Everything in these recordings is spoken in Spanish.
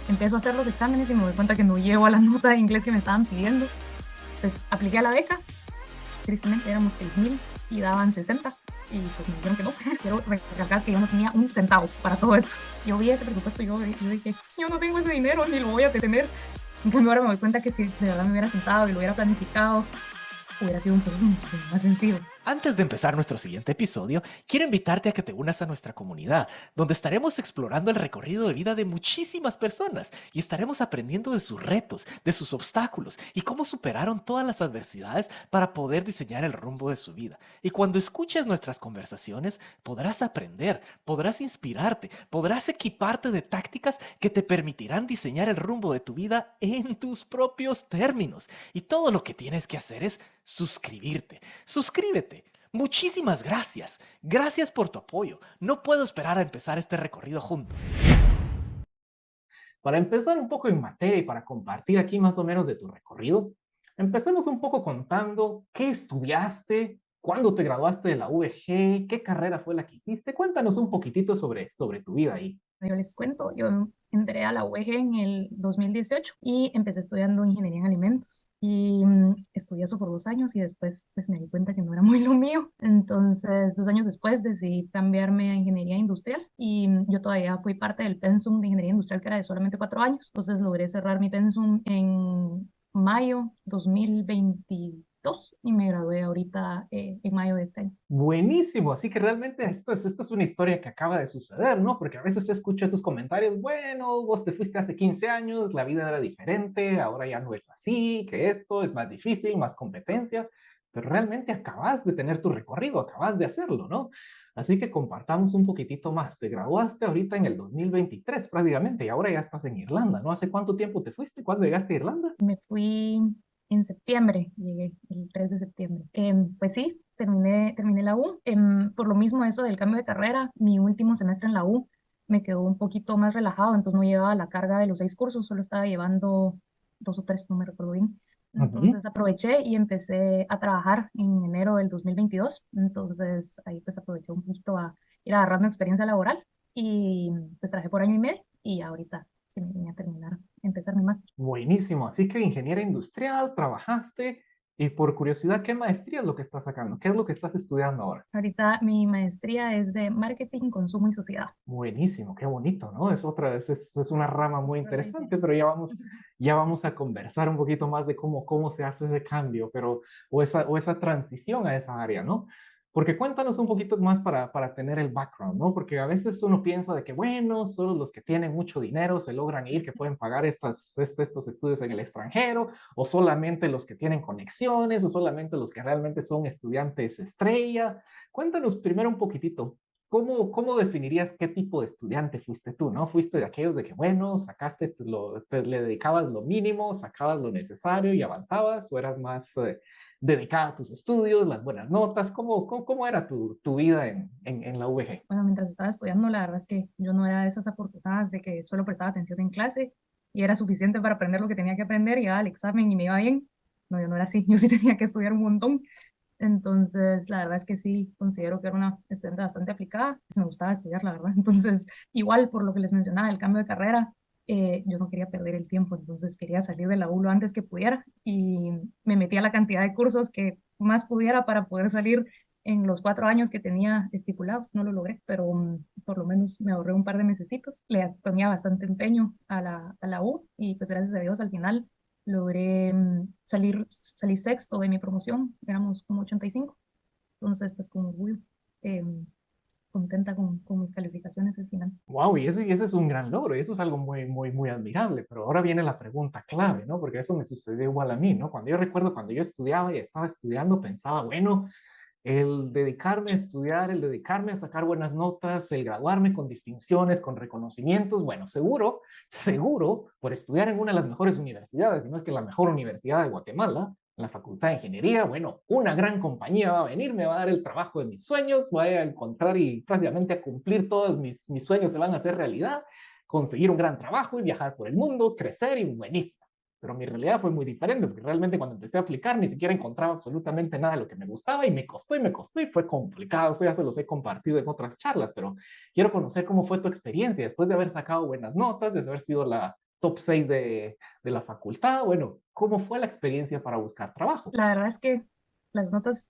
empiezo a hacer los exámenes y me doy cuenta que no llego a la nota de inglés que me estaban pidiendo. Pues apliqué a la beca, tristemente éramos 6,000 y daban 60 y pues me dijeron que no. Quiero recalcar que yo no tenía un centavo para todo esto. Yo vi ese presupuesto y yo dije, yo no tengo ese dinero ni lo voy a tener. En cambio ahora me doy cuenta que si de verdad me hubiera sentado y lo hubiera planificado, hubiera sido un proceso mucho más sencillo. Antes de empezar nuestro siguiente episodio, quiero invitarte a que te unas a nuestra comunidad, donde estaremos explorando el recorrido de vida de muchísimas personas y estaremos aprendiendo de sus retos, de sus obstáculos y cómo superaron todas las adversidades para poder diseñar el rumbo de su vida. Y cuando escuches nuestras conversaciones, podrás aprender, podrás inspirarte, podrás equiparte de tácticas que te permitirán diseñar el rumbo de tu vida en tus propios términos. Y todo lo que tienes que hacer es suscribirte. Suscríbete. Muchísimas gracias. Gracias por tu apoyo. No puedo esperar a empezar este recorrido juntos. Para empezar un poco en materia y para compartir aquí más o menos de tu recorrido, empecemos un poco contando qué estudiaste, cuándo te graduaste de la UVG, qué carrera fue la que hiciste. Cuéntanos un poquitito sobre tu vida ahí. Yo les cuento, yo entré a la UEG en el 2018 y empecé estudiando ingeniería en alimentos. Y estudié eso por 2 años y después pues me di cuenta que no era muy lo mío. Entonces, 2 años después decidí cambiarme a ingeniería industrial y yo todavía fui parte del pensum de ingeniería industrial que era de solamente 4 años. Entonces logré cerrar mi pensum en mayo 2022 y me gradué ahorita en mayo de este año. Buenísimo, así que realmente esto es una historia que acaba de suceder, ¿no? Porque a veces escucho estos comentarios, bueno, vos te fuiste hace 15 años, la vida era diferente, ahora ya no es así, que esto es más difícil, más competencia, pero realmente acabas de tener tu recorrido, acabas de hacerlo, ¿no? Así que compartamos un poquitito más. Te graduaste ahorita en el 2023 prácticamente y ahora ya estás en Irlanda, ¿no? ¿Hace cuánto tiempo te fuiste? ¿Cuándo llegaste a Irlanda? Me fui en septiembre, llegué el 3 de septiembre. Pues sí, terminé la U. Por lo mismo eso del cambio de carrera, mi último semestre en la U me quedó un poquito más relajado, entonces no llevaba la carga de los 6 cursos, solo estaba llevando 2 o 3, no me recuerdo bien. Ujú. Entonces aproveché y empecé a trabajar en enero del 2022. Entonces ahí pues aproveché un poquito a ir agarrando experiencia laboral y pues trabajé por año y medio y ahorita que me vine a terminar, empezar mi máster. Buenísimo, así que ingeniera industrial, trabajaste y por curiosidad, ¿qué maestría es lo que estás sacando? ¿Qué es lo que estás estudiando ahora? Ahorita mi maestría es de marketing, consumo y sociedad. Buenísimo, qué bonito, ¿no? Es una rama muy Realmente. interesante, pero ya vamos a conversar un poquito más de cómo se hace ese cambio, pero, o esa transición a esa área, ¿no? Porque cuéntanos un poquito más para tener el background, ¿no? Porque a veces uno piensa de que, bueno, solo los que tienen mucho dinero se logran ir, que pueden pagar estos estudios en el extranjero, o solamente los que tienen conexiones, o solamente los que realmente son estudiantes estrella. Cuéntanos primero un poquitito. ¿Cómo definirías qué tipo de estudiante fuiste tú, no? ¿Fuiste de aquellos de que, bueno, le dedicabas lo mínimo, sacabas lo necesario y avanzabas? ¿O eras más dedicada a tus estudios, las buenas notas? ¿Cómo era tu vida en la UVG? Bueno, mientras estaba estudiando, la verdad es que yo no era de esas afortunadas de que solo prestaba atención en clase y era suficiente para aprender lo que tenía que aprender, llegaba al examen y me iba bien. No, yo no era así, yo sí tenía que estudiar un montón. Entonces, la verdad es que sí, considero que era una estudiante bastante aplicada, pues me gustaba estudiar, la verdad. Entonces, igual por lo que les mencionaba, el cambio de carrera, yo no quería perder el tiempo, entonces quería salir de la U lo antes que pudiera y me metí a la cantidad de cursos que más pudiera para poder salir en los 4 años que tenía estipulados. No lo logré, pero por lo menos me ahorré un par de mesecitos. Le ponía bastante empeño a la U y pues gracias a Dios al final logré salí sexto de mi promoción, éramos como 85, entonces pues con orgullo, eh, contenta con mis calificaciones al final. Wow, y ese es un gran logro, y eso es algo muy admirable, pero ahora viene la pregunta clave, ¿no? Porque eso me sucedió igual a mí, ¿no? Cuando yo recuerdo, cuando yo estudiaba y estaba estudiando, pensaba, bueno, el dedicarme a estudiar, el dedicarme a sacar buenas notas, el graduarme con distinciones, con reconocimientos, bueno, seguro, por estudiar en una de las mejores universidades, y no es que la mejor universidad de Guatemala, en la Facultad de Ingeniería, bueno, una gran compañía va a venir, me va a dar el trabajo de mis sueños, voy a encontrar y prácticamente a cumplir todos mis sueños se van a hacer realidad, conseguir un gran trabajo y viajar por el mundo, crecer y buenísimo. Pero mi realidad fue muy diferente, porque realmente cuando empecé a aplicar ni siquiera encontraba absolutamente nada de lo que me gustaba y me costó y fue complicado. Eso ya se los he compartido en otras charlas, pero quiero conocer cómo fue tu experiencia después de haber sacado buenas notas, de haber sido top 6 de la facultad. Bueno, ¿cómo fue la experiencia para buscar trabajo? La verdad es que las notas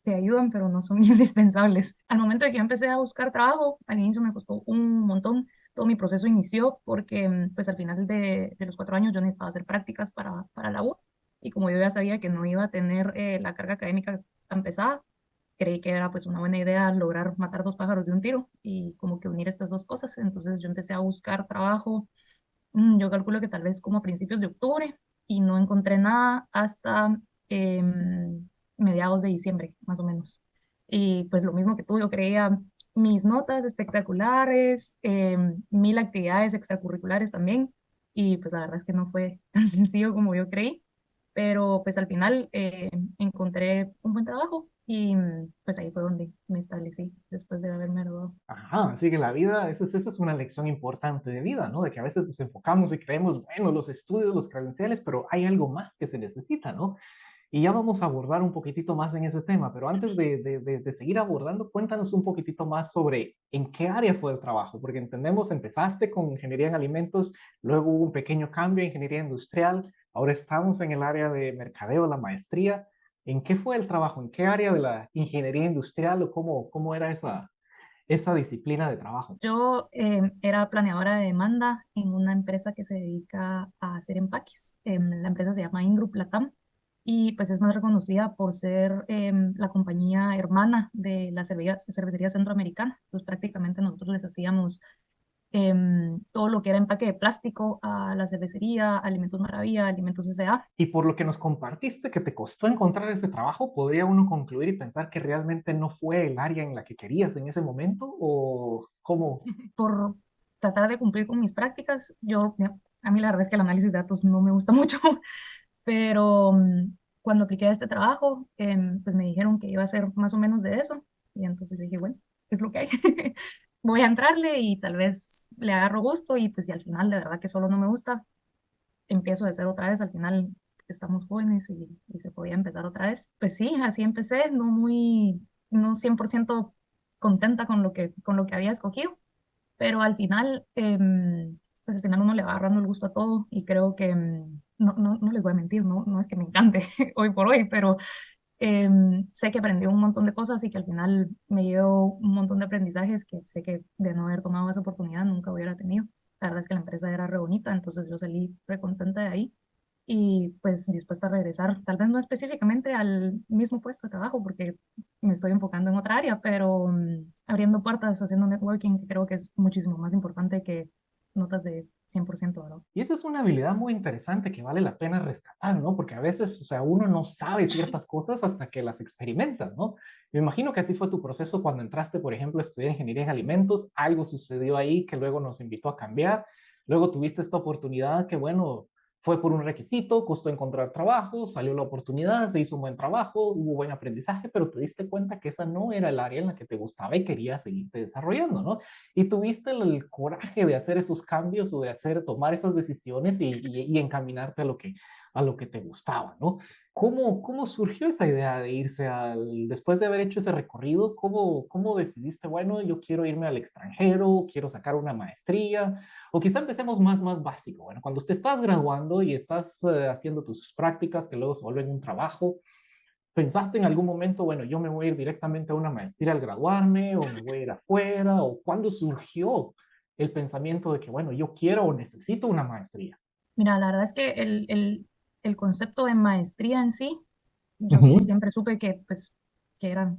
te ayudan, pero no son indispensables. Al momento de que yo empecé a buscar trabajo, al inicio me costó un montón. Todo mi proceso inició porque, pues al final de los 4 años yo necesitaba hacer prácticas para la U. Y como yo ya sabía que no iba a tener la carga académica tan pesada, creí que era pues una buena idea lograr matar dos pájaros de un tiro y como que unir estas dos cosas. Entonces yo empecé a buscar trabajo, yo calculo que tal vez como a principios de octubre y no encontré nada hasta mediados de diciembre, más o menos. Y pues lo mismo que tú, yo creía mis notas espectaculares, 1000 actividades extracurriculares también, y pues la verdad es que no fue tan sencillo como yo creí, pero pues al final encontré un buen trabajo y pues ahí fue donde me establecí después de haberme graduado. Ajá, así que la vida, esa es una lección importante de vida, ¿no? De que a veces nos enfocamos y creemos, bueno, los estudios, los credenciales, pero hay algo más que se necesita, ¿no? Y ya vamos a abordar un poquitito más en ese tema, pero antes de seguir abordando, cuéntanos un poquitito más sobre en qué área fue el trabajo, porque entendemos, empezaste con ingeniería en alimentos, luego hubo un pequeño cambio a ingeniería industrial, ahora estamos en el área de mercadeo, la maestría. ¿En qué fue el trabajo? ¿En qué área de la ingeniería industrial o cómo era esa disciplina de trabajo? Yo era planeadora de demanda en una empresa que se dedica a hacer empaques. La empresa se llama Ingroup Latam y pues es más reconocida por ser la compañía hermana de la cervecería centroamericana. Entonces prácticamente nosotros les hacíamos todo lo que era empaque de plástico a la cervecería, Alimentos Maravilla, Alimentos S.A. Y por lo que nos compartiste que te costó encontrar ese trabajo, ¿podría uno concluir y pensar que realmente no fue el área en la que querías en ese momento? ¿O cómo? Por tratar de cumplir con mis prácticas, a mí la verdad es que el análisis de datos no me gusta mucho. Pero cuando apliqué a este trabajo, pues me dijeron que iba a ser más o menos de eso. Y entonces yo dije, bueno, es lo que hay. Voy a entrarle y tal vez le agarro gusto y pues si al final de verdad que solo no me gusta, empiezo de cero otra vez. Al final estamos jóvenes y se podía empezar otra vez. Pues sí, así empecé, no 100% contenta con lo que había escogido, pero al final, pues al final uno le va agarrando el gusto a todo y creo que, no les voy a mentir, no es que me encante hoy por hoy, pero sé que aprendí un montón de cosas y que al final me dio un montón de aprendizajes que sé que de no haber tomado esa oportunidad nunca hubiera tenido. La verdad es que la empresa era re bonita, entonces yo salí re contenta de ahí y pues dispuesta a regresar, tal vez no específicamente al mismo puesto de trabajo porque me estoy enfocando en otra área, pero abriendo puertas, haciendo networking, que creo que es muchísimo más importante que notas de 100%, ¿verdad? Y esa es una habilidad muy interesante que vale la pena rescatar, ¿no? Porque a veces, o sea, uno no sabe ciertas cosas hasta que las experimentas, ¿no? Me imagino que así fue tu proceso cuando entraste, por ejemplo, a estudiar ingeniería en alimentos. Algo sucedió ahí que luego nos invitó a cambiar. Luego tuviste esta oportunidad que, bueno, fue por un requisito, costó encontrar trabajo, salió la oportunidad, se hizo un buen trabajo, hubo buen aprendizaje, pero te diste cuenta que esa no era el área en la que te gustaba y querías seguirte desarrollando, ¿no? Y tuviste el coraje de hacer esos cambios o de tomar esas decisiones y encaminarte a lo que te gustaba, ¿no? ¿Cómo surgió esa idea de irse después de haber hecho ese recorrido, cómo decidiste, bueno, yo quiero irme al extranjero, quiero sacar una maestría, o quizá empecemos más básico, bueno, cuando te estás graduando y estás haciendo tus prácticas que luego se vuelven un trabajo, ¿pensaste en algún momento, bueno, yo me voy a ir directamente a una maestría al graduarme o me voy a ir afuera? ¿O cuándo surgió el pensamiento de que, bueno, yo quiero o necesito una maestría? Mira, la verdad es que el concepto de maestría en sí, yo Ujú, siempre supe que, pues, que era,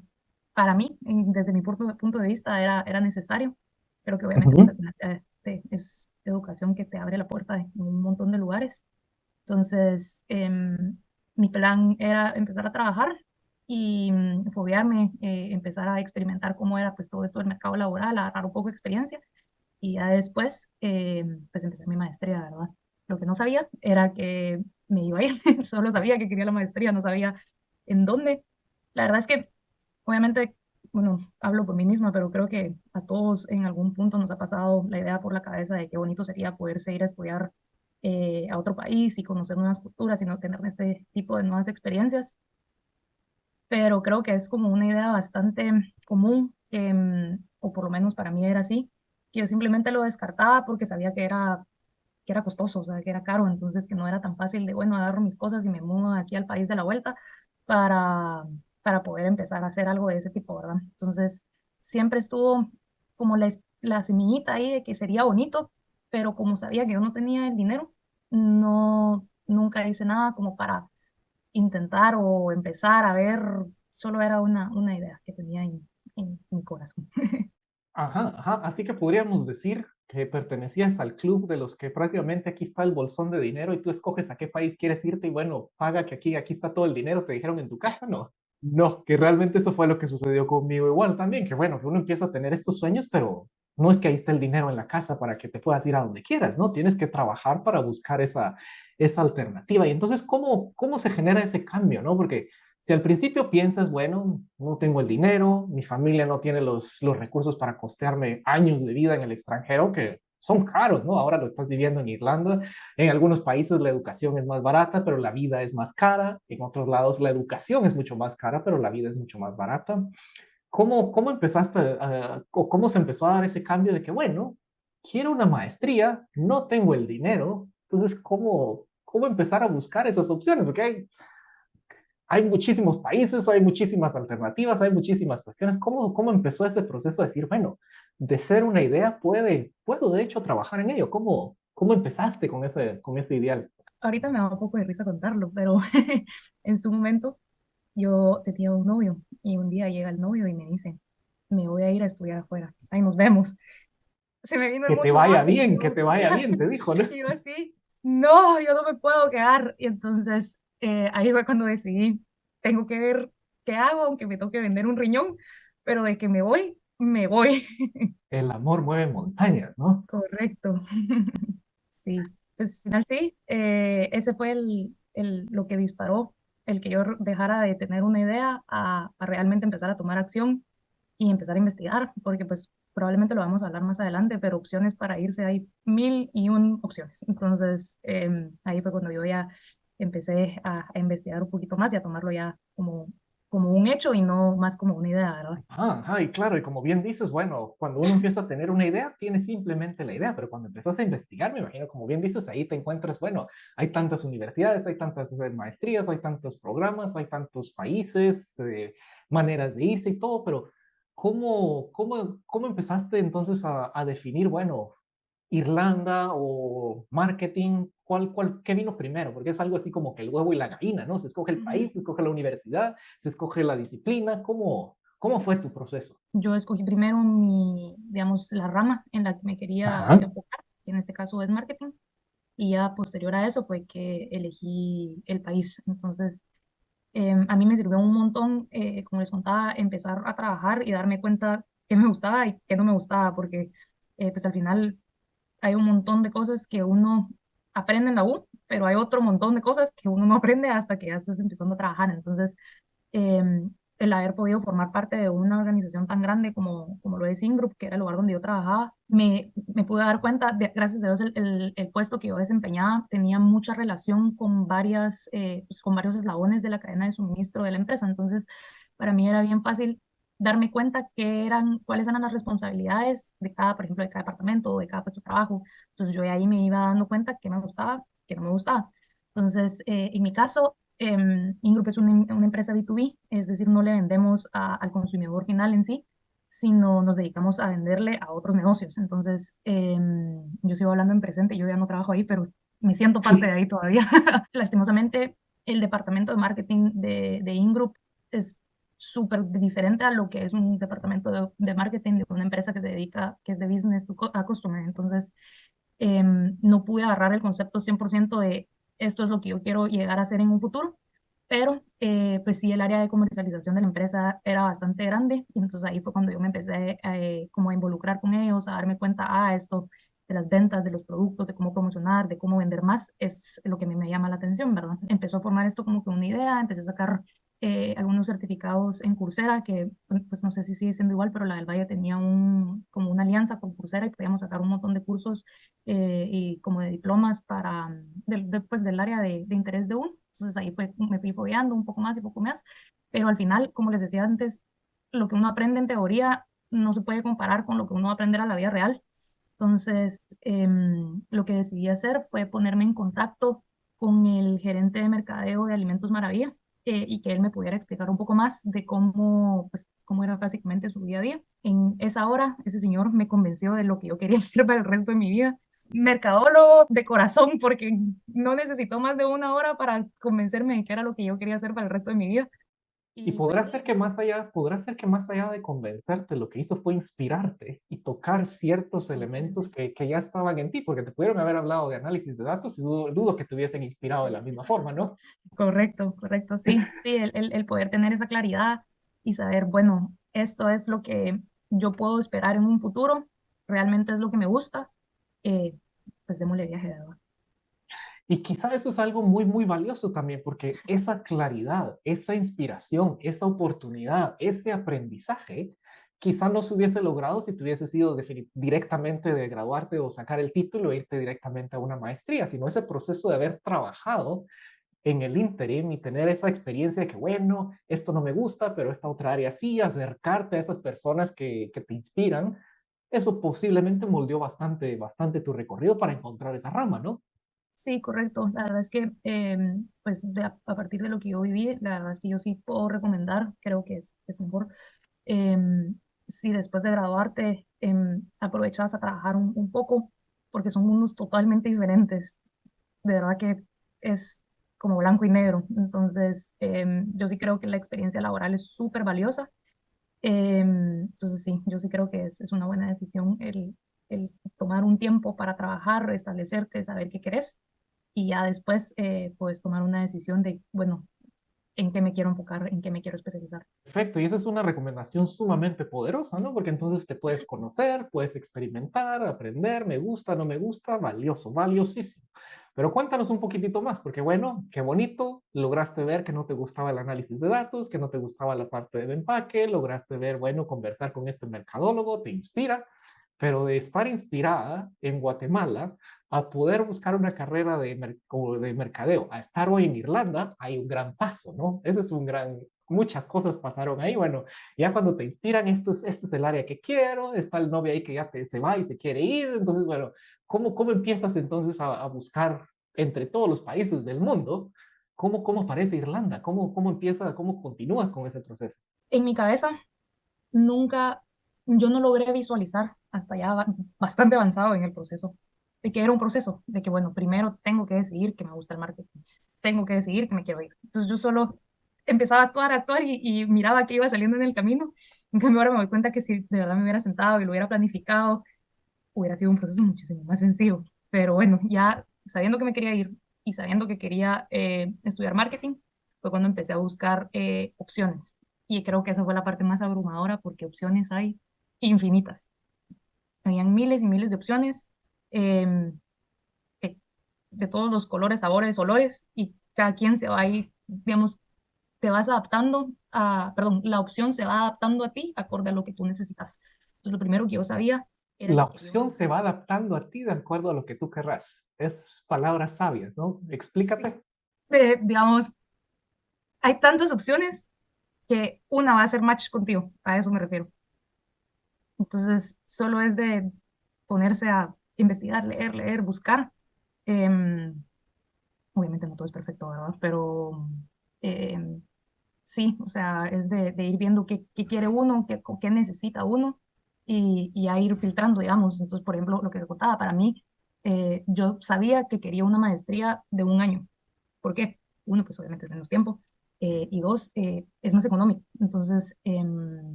para mí, desde mi punto de vista, era necesario. Creo que obviamente, pues, al ujú. final es educación que te abre la puerta en un montón de lugares. Entonces, mi plan era empezar a trabajar y foguearme, empezar a experimentar cómo era, pues, todo esto del mercado laboral, agarrar un poco de experiencia y ya después, pues empecé mi maestría, ¿verdad? Lo que no sabía era que me iba a ir, solo sabía que quería la maestría, no sabía en dónde. La verdad es que, obviamente, bueno, hablo por mí misma, pero creo que a todos en algún punto nos ha pasado la idea por la cabeza de qué bonito sería poderse ir a estudiar a otro país y conocer nuevas culturas y no tener este tipo de nuevas experiencias, pero creo que es como una idea bastante común, o por lo menos para mí era así, que yo simplemente lo descartaba porque sabía que era que era costoso, o sea, que era caro, entonces que no era tan fácil de, bueno, agarro mis cosas y me mudo aquí al país de la vuelta para, para poder empezar a hacer algo de ese tipo, ¿verdad? Entonces, siempre estuvo como la semillita ahí de que sería bonito, pero como sabía que yo no tenía el dinero, no, nunca hice nada como para intentar o empezar a ver, solo era una idea que tenía en mi corazón. Ajá, ajá. Así que podríamos decir que pertenecías al club de los que prácticamente aquí está el bolsón de dinero y tú escoges a qué país quieres irte y bueno, paga que aquí está todo el dinero, te dijeron en tu casa, no. No, que realmente eso fue lo que sucedió conmigo igual también, que bueno, que uno empieza a tener estos sueños, pero no es que ahí está el dinero en la casa para que te puedas ir a donde quieras, ¿no? Tienes que trabajar para buscar esa alternativa. Y entonces, ¿cómo se genera ese cambio, no? Porque si al principio piensas, bueno, no tengo el dinero, mi familia no tiene los recursos para costearme años de vida en el extranjero, que son caros, ¿no? Ahora lo estás viviendo en Irlanda. En algunos países la educación es más barata, pero la vida es más cara. En otros lados la educación es mucho más cara, pero la vida es mucho más barata. ¿Cómo empezaste o cómo se empezó a dar ese cambio de que, bueno, quiero una maestría, no tengo el dinero? Entonces, ¿cómo empezar a buscar esas opciones? Porque hay muchísimos países, hay muchísimas alternativas, hay muchísimas cuestiones. ¿Cómo empezó ese proceso de decir, bueno, de ser una idea, puedo de hecho trabajar en ello? ¿Cómo empezaste con ese ideal? Ahorita me da un poco de risa contarlo, pero en su momento yo tenía un novio y un día llega el novio y me dice, me voy a ir a estudiar afuera, ahí nos vemos. Se me vino el Que te mundo vaya abajo y bien, que yo, te vaya bien, te dijo, ¿no? y yo así, no, yo no me puedo quedar. Y entonces ahí fue cuando decidí, tengo que ver qué hago, aunque me toque vender un riñón, pero de que me voy, me voy. El amor mueve montañas, ¿no? Correcto. Sí, pues al final sí, ese fue lo que disparó el que yo dejara de tener una idea a realmente empezar a tomar acción y empezar a investigar, porque pues probablemente lo vamos a hablar más adelante, pero opciones para irse hay mil y un opciones. Entonces ahí fue cuando yo ya empecé a investigar un poquito más y a tomarlo ya como un hecho y no más como una idea, ¿verdad? Ajá, ajá, y claro, y como bien dices, bueno, cuando uno empieza a tener una idea, tiene simplemente la idea, pero cuando empiezas a investigar, me imagino, como bien dices, ahí te encuentras, bueno, hay tantas universidades, hay tantas maestrías, hay tantos programas, hay tantos países, maneras de irse y todo, pero ¿cómo empezaste entonces a definir, bueno, Irlanda o marketing? ¿Qué vino primero? Porque es algo así como que el huevo y la gallina, ¿no? Se escoge el Ujú. país, se escoge la universidad, se escoge la disciplina. ¿Cómo fue tu proceso? Yo escogí primero digamos, la rama en la que me quería Ajá. enfocar, que en este caso es marketing, y ya posterior a eso fue que elegí el país. Entonces, a mí me sirvió un montón, como les contaba, empezar a trabajar y darme cuenta qué me gustaba y qué no me gustaba, porque pues al final hay un montón de cosas que uno aprende en la U, pero hay otro montón de cosas que uno no aprende hasta que ya estás empezando a trabajar. Entonces, el haber podido formar parte de una organización tan grande como lo es Ingroup, que era el lugar donde yo trabajaba, me pude dar cuenta, gracias a Dios, el puesto que yo desempeñaba tenía mucha relación con pues, con varios eslabones de la cadena de suministro de la empresa. Entonces, para mí era bien fácil darme cuenta cuáles eran las responsabilidades de cada, por ejemplo, de cada departamento o de cada puesto de trabajo. Entonces, yo de ahí me iba dando cuenta qué me gustaba, qué no me gustaba. Entonces, en mi caso, Ingroup es una empresa B2B, es decir, no le vendemos al consumidor final en sí, sino nos dedicamos a venderle a otros negocios. Entonces, yo sigo hablando en presente, yo ya no trabajo ahí, pero me siento parte de Sí. ahí todavía. Lastimosamente, el departamento de marketing de Ingroup es súper diferente a lo que es un departamento de marketing de una empresa que se dedica, que es de business a customer. Entonces, no pude agarrar el concepto 100% de esto es lo que yo quiero llegar a hacer en un futuro, pero pues sí, el área de comercialización de la empresa era bastante grande y entonces ahí fue cuando yo me empecé como a involucrar con ellos, a darme cuenta, esto de las ventas, de los productos, de cómo promocionar, de cómo vender más, es lo que a mí me llama la atención, ¿verdad? Empezó a formar esto como que una idea, empecé a sacar algunos certificados en Coursera, que pues no sé si sigue siendo igual, pero la del Valle tenía como una alianza con Coursera y podíamos sacar un montón de cursos y como de diplomas pues, del área de interés de uno. Entonces ahí me fui fogueando un poco más y poco más, pero al final, como les decía antes, lo que uno aprende en teoría no se puede comparar con lo que uno va a aprender a la vida real. Entonces, lo que decidí hacer fue ponerme en contacto con el gerente de mercadeo de Alimentos Maravilla, y que él me pudiera explicar un poco más de cómo, pues, cómo era básicamente su día a día. En esa hora, ese señor me convenció de lo que yo quería hacer para el resto de mi vida. Mercadólogo de corazón, porque no necesitó más de una hora para convencerme de que era lo que yo quería hacer para el resto de mi vida. Y Y pues sí, podrá ser que más allá de convencerte, lo que hizo fue inspirarte y tocar ciertos elementos totalmente. que ya estaban en ti, porque te pudieron haber hablado de análisis de datos y dudo que te hubiesen inspirado de la Sí. misma forma, ¿no? Correcto, correcto, sí, sí, el poder tener esa claridad y saber, bueno, esto es lo que yo puedo esperar en un futuro, realmente es lo que me gusta, eh, pues démosle viaje, de verdad. Y quizá eso es algo muy, muy valioso también, porque esa claridad, esa inspiración, esa oportunidad, ese aprendizaje, quizá no se hubiese logrado si te hubieses ido directamente de graduarte o sacar el título e irte directamente a una maestría, sino ese proceso de haber trabajado en el interim y tener esa experiencia de que, bueno, esto no me gusta, pero esta otra área sí, acercarte a esas personas que te inspiran, eso posiblemente moldeó bastante, bastante tu recorrido para encontrar esa rama, ¿no? Sí, correcto, la verdad es que, pues a partir de lo que yo viví, la verdad es que yo sí puedo recomendar, creo que es mejor, em, si después de graduarte aprovechas a trabajar un poco, porque son mundos totalmente diferentes, de verdad que es como blanco y negro. Entonces, yo sí creo que la experiencia laboral es súper valiosa. Entonces, sí, yo sí creo que es una buena decisión el tomar un tiempo para trabajar, establecerte, saber qué querés y ya después puedes tomar una decisión de, bueno, en qué me quiero enfocar, en qué me quiero especializar. Perfecto, y esa es una recomendación sumamente poderosa, ¿no? Porque entonces te puedes conocer, puedes experimentar, aprender, me gusta, no me gusta, valioso, valiosísimo. Pero cuéntanos un poquitito más, porque bueno, qué bonito, lograste ver que no te gustaba el análisis de datos, que no te gustaba la parte del empaque, lograste ver, bueno, conversar con este mercadólogo, te inspira, pero de estar inspirada en Guatemala a poder buscar una carrera de mercadeo, a estar hoy en Irlanda, hay un gran paso, ¿no? Ese es un gran, muchas cosas pasaron ahí. Bueno, ya cuando te inspiran, este es el área que quiero, está el novio ahí que ya se va y se quiere ir. Entonces, bueno, ¿cómo empiezas entonces a buscar entre todos los países del mundo? ¿Cómo aparece Irlanda? ¿Cómo continúas con ese proceso? En mi cabeza, nunca, yo no logré visualizar hasta ya bastante avanzado en el proceso, de que era un proceso, de que, bueno, primero tengo que decidir que me gusta el marketing, tengo que decidir que me quiero ir. Entonces yo solo empezaba a actuar y miraba qué iba saliendo en el camino. En cambio ahora me doy cuenta que si de verdad me hubiera sentado y lo hubiera planificado, hubiera sido un proceso muchísimo más sencillo. Pero bueno, ya sabiendo que me quería ir y sabiendo que quería estudiar marketing, fue cuando empecé a buscar opciones. Y creo que esa fue la parte más abrumadora porque opciones hay infinitas. Habían miles y miles de opciones, eh, de, de todos los colores, sabores, olores, y cada quien se va ahí, digamos, te vas adaptando a, perdón, la opción se va adaptando a ti acorde a lo que tú necesitas. Entonces, lo primero que yo sabía era La que quería opción un... se va adaptando a ti de acuerdo a lo que tú querrás. Es palabras sabias, ¿no? Sí, Explícate. digamos, hay tantas opciones que una va a hacer match contigo, a eso me refiero. Entonces, solo es de ponerse a investigar, leer, leer, buscar. Em, Obviamente no todo es perfecto, ¿verdad? Pero sí, o sea, es de ir viendo qué quiere uno, qué necesita uno y a ir filtrando, digamos. Entonces, por ejemplo, lo que te contaba, para mí, yo sabía que quería una maestría de un año. ¿Por qué? Uno, pues obviamente es menos tiempo. Y dos, es más económico. Entonces,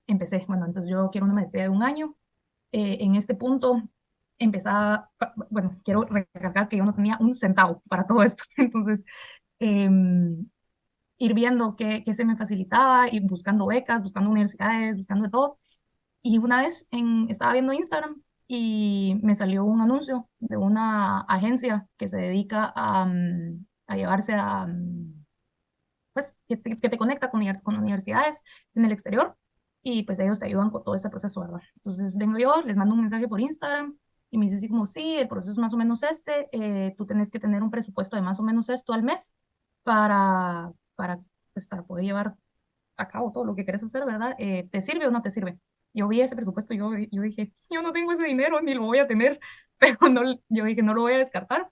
empecé, bueno, entonces yo quiero una maestría de un año. En este punto, empezaba, bueno, quiero recalcar que yo no tenía un centavo para todo esto. Entonces, ir viendo qué se me facilitaba, y buscando becas, buscando universidades, buscando de todo. Y una vez estaba viendo Instagram y me salió un anuncio de una agencia que se dedica a llevarse a, pues, que te conecta con universidades en el exterior y pues ellos te ayudan con todo ese proceso, ¿verdad? Entonces vengo yo, les mando un mensaje por Instagram y me dice así como, sí, el proceso es más o menos este, tú tenés que tener un presupuesto de más o menos esto al mes para, pues, para poder llevar a cabo todo lo que quieres hacer, ¿verdad? ¿Te sirve o no te sirve? yo vi ese presupuesto, yo dije, yo no tengo ese dinero, ni lo voy a tener, pero no, yo dije, no lo voy a descartar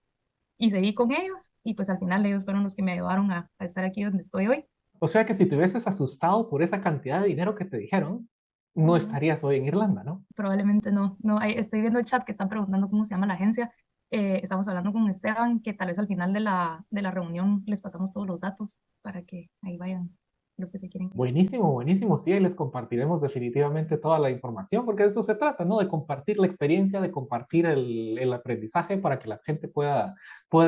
y seguí con ellos y pues al final ellos fueron los que me ayudaron a estar aquí donde estoy hoy. O sea que si te hubieses asustado por esa cantidad de dinero que te dijeron, no Ujú. estarías hoy en Irlanda, ¿no? Probablemente no, no, estoy viendo el chat que están preguntando cómo se llama la agencia. Estamos hablando con Esteban, que tal vez al final de la reunión les pasamos todos los datos para que ahí vayan los que se quieren ir. Buenísimo, buenísimo. Sí, ahí les compartiremos definitivamente toda la información, porque de eso se trata, ¿no? De compartir la experiencia, de compartir el aprendizaje para que la gente pueda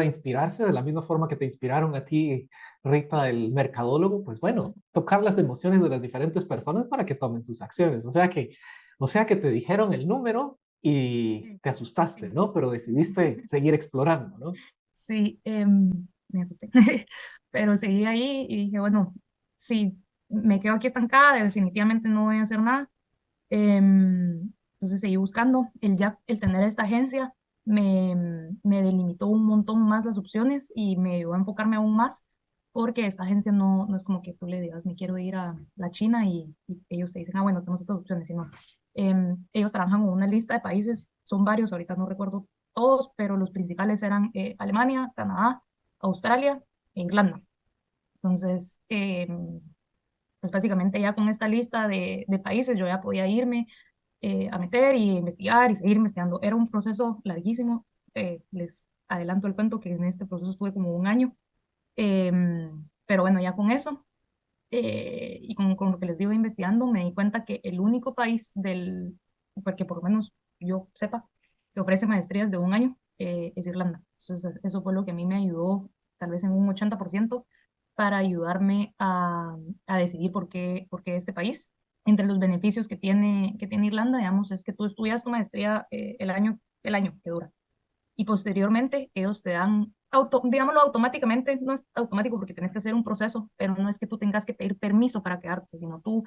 inspirarse de la misma forma que te inspiraron a ti, Rita, el mercadólogo. Pues bueno, tocar las emociones de las diferentes personas para que tomen sus acciones. O sea que te dijeron el número y Sí, te asustaste, sí. ¿no? Pero decidiste seguir explorando, ¿no? Sí, me asusté, pero seguí ahí y dije, bueno, si me quedo aquí estancada, definitivamente no voy a hacer nada. Entonces seguí buscando. El tener esta agencia me delimitó un montón más las opciones y me ayudó a enfocarme aún más, porque esta agencia no es como que tú le digas, me quiero ir a la China y ellos te dicen, ah, bueno, tenemos estas opciones, sino ellos trabajan con una lista de países, son varios, ahorita no recuerdo todos, pero los principales eran Alemania, Canadá, Australia e Irlanda. Entonces, pues básicamente ya con esta lista de países yo ya podía irme a meter y investigar y seguir investigando. Era un proceso larguísimo. Les adelanto el cuento que en este proceso estuve como un año. Pero bueno, ya con eso y con lo que les digo investigando, me di cuenta que el único país porque por lo menos yo sepa, que ofrece maestrías de un año es Irlanda. Entonces, eso fue lo que a mí me ayudó, tal vez en un 80%, para ayudarme a decidir por qué este país. Entre los beneficios que tiene Irlanda, digamos, es que tú estudias tu maestría el año que dura y posteriormente ellos te dan, digámoslo automáticamente, no es automático porque tienes que hacer un proceso, pero no es que tú tengas que pedir permiso para quedarte, sino tú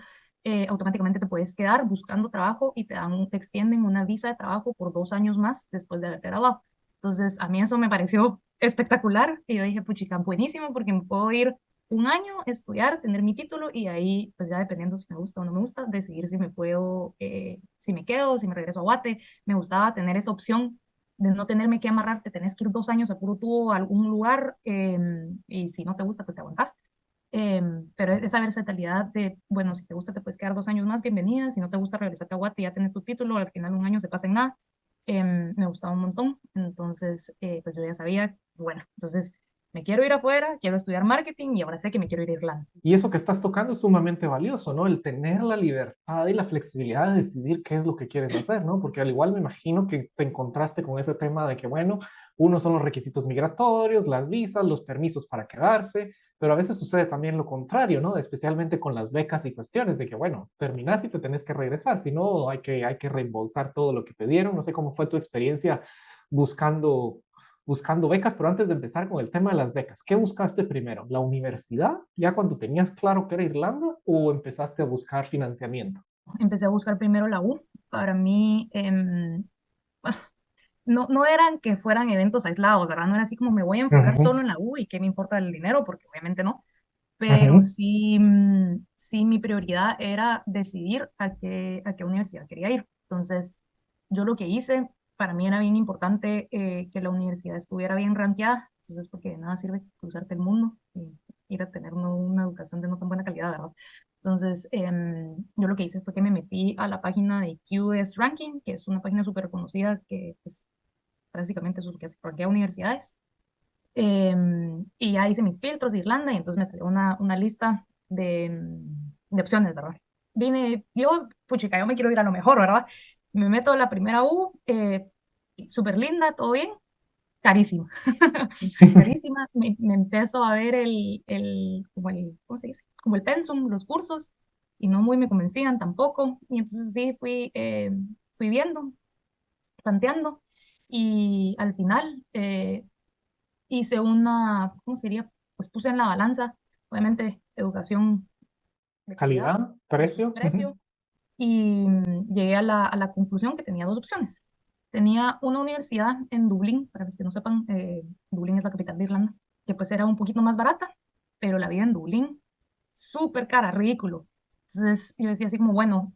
automáticamente te puedes quedar buscando trabajo y te extienden una visa de trabajo por 2 años más después de haberte graduado. Entonces, a mí eso me pareció espectacular y yo dije, puchica, buenísimo porque me puedo ir un año, estudiar, tener mi título y ahí, pues ya dependiendo si me gusta o no me gusta, decidir si me puedo, si me quedo, si me regreso a Guate. Me gustaba tener esa opción de no tenerme que amarrar, te tenés que ir 2 años a puro tubo a algún lugar y si no te gusta, pues te aguantas. Pero esa versatilidad de, bueno, si te gusta, te puedes quedar 2 años más, bienvenida. Si no te gusta, regresarte a Guate, ya tienes tu título, al final un año se pasa en nada. Me gustaba un montón. Entonces, pues yo ya sabía, bueno, entonces me quiero ir afuera, quiero estudiar marketing y ahora sé que me quiero ir a Irlanda. Y eso que estás tocando es sumamente valioso, ¿no? El tener la libertad y la flexibilidad de decidir qué es lo que quieres hacer, ¿no? Porque al igual me imagino que te encontraste con ese tema de que, bueno, uno son los requisitos migratorios, las visas, los permisos para quedarse, pero a veces sucede también lo contrario, ¿no? Especialmente con las becas y cuestiones de que, bueno, terminás y te tenés que regresar, si no, hay que reembolsar todo lo que te dieron. No sé cómo fue tu experiencia buscando buscando becas, pero antes de empezar con el tema de las becas, ¿qué buscaste primero? ¿La universidad, ya cuando tenías claro que era Irlanda, o empezaste a buscar financiamiento? Empecé a buscar primero la U. Para mí, no eran que fueran eventos aislados, ¿verdad? No era así como me voy a enfocar Ujú, solo en la U y qué me importa el dinero, porque obviamente no, pero ujú. sí mi prioridad era decidir a qué universidad quería ir. Entonces, yo lo que hice, para mí era bien importante que la universidad estuviera bien rankeada, entonces porque de nada sirve cruzarte el mundo y ir a tener una educación de no tan buena calidad, ¿verdad? Entonces, yo lo que hice fue que me metí a la página de QS Ranking, que es una página súper conocida que pues, básicamente eso es lo que hace, rankea universidades. Y ya hice mis filtros de Irlanda y entonces me salió una lista de opciones, ¿verdad? Yo, puchica, yo me quiero ir a lo mejor, ¿verdad? Me meto a la primera U, súper linda, todo bien, carísima. Carísima. Me empiezo a ver ¿cómo se dice? Como el pensum, los cursos, y no muy me convencían tampoco. Y entonces sí fui viendo, tanteando, y al final hice ¿cómo sería? Pues puse en la balanza, obviamente, educación de calidad ¿Calidad? versus ¿Precio? Ujú. precio, y llegué a la conclusión que tenía dos opciones. Tenía una universidad en Dublín, para los que no sepan, Dublín es la capital de Irlanda, que pues era un poquito más barata, pero la vida en Dublín, súper cara, ridículo. Entonces yo decía así como, bueno,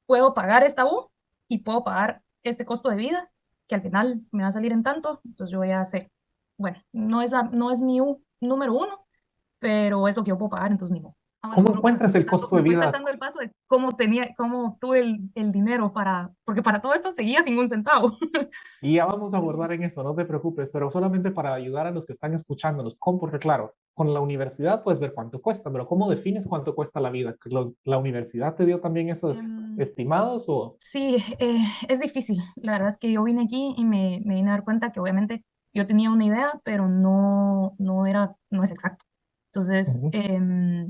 puedo pagar esta U y puedo pagar este costo de vida, que al final me va a salir en tanto, entonces yo voy a hacer, bueno, no es mi U número uno, pero es lo que yo puedo pagar, entonces ni modo. Ah, bueno, ¿Cómo creo que encuentras el costo me de estoy vida? saltando el paso de cómo obtuve el dinero porque para todo esto seguía sin un centavo. Y ya vamos a abordar en eso, no te preocupes, pero solamente para ayudar a los que están escuchándonos, ¿cómo? Porque claro, con la universidad puedes ver cuánto cuesta, pero ¿cómo defines cuánto cuesta la vida? ¿La universidad te dio también esos Em, estimados o...? Sí, es difícil. La verdad es que yo vine aquí y me vine a dar cuenta que obviamente yo tenía una idea, pero no es exacto. Entonces, Ujú,